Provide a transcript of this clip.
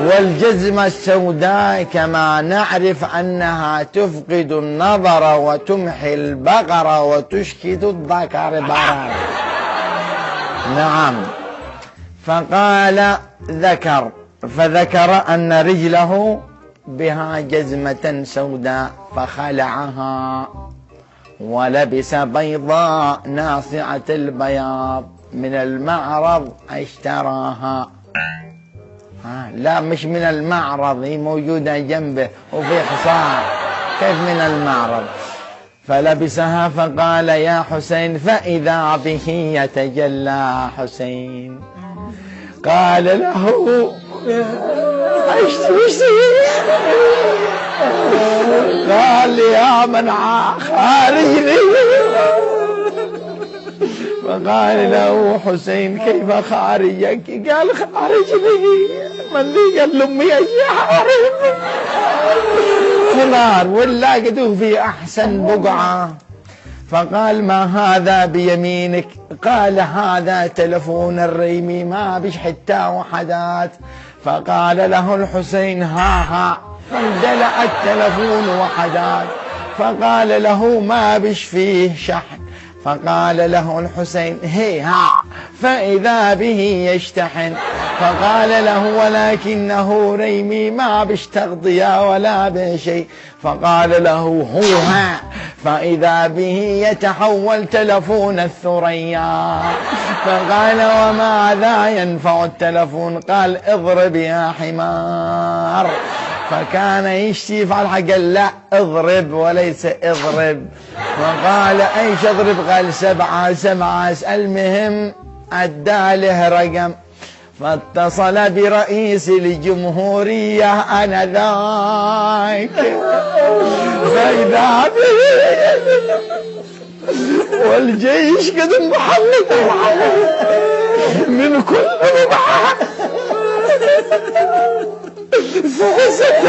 والجزمة السوداء كما نعرف أنها تفقد النظر وتمحي البقر وتشكد الذكر برا. نعم. فقال فذكر أن رجله بها جزمة سوداء فخلعها ولبس بيضاء ناصعة البياض من المعرض اشتراها. لا مش من المعرض، هي موجودة جنبه وفي حصان، كيف من المعرض؟ فلبسها فقال يا حسين فإذا به يتجلى حسين. قال له قال يا من خارجني. فقال له حسين كيف خارجك؟ قال خارجني من ذي؟ قال لأمي أشياء خمار ولا قدوه في أحسن بقعة. فقال ما هذا بيمينك؟ قال هذا تلفون الريمي ما بش حتى وحدات. فقال له الحسين ها فاندلع التلفون وحدات. فقال له ما بش فيه شحن. فقال له الحسين ها فإذا به يشتحن. فقال له ولكنه ريمي ما بش تغضية ولا بشيء. فقال له ها فإذا به يتحول تلفون الثريا. فقال وماذا ينفع التلفون؟ قال اضرب يا حمار. فكان يشتي يفعل حق لا اضرب وليس اضرب. وقال ايش اضرب؟ قال 7 المهم اداله رقم. فاتصل برئيس الجمهورية آنذاك فإذا والجيش قد محمد من كل ربع فسد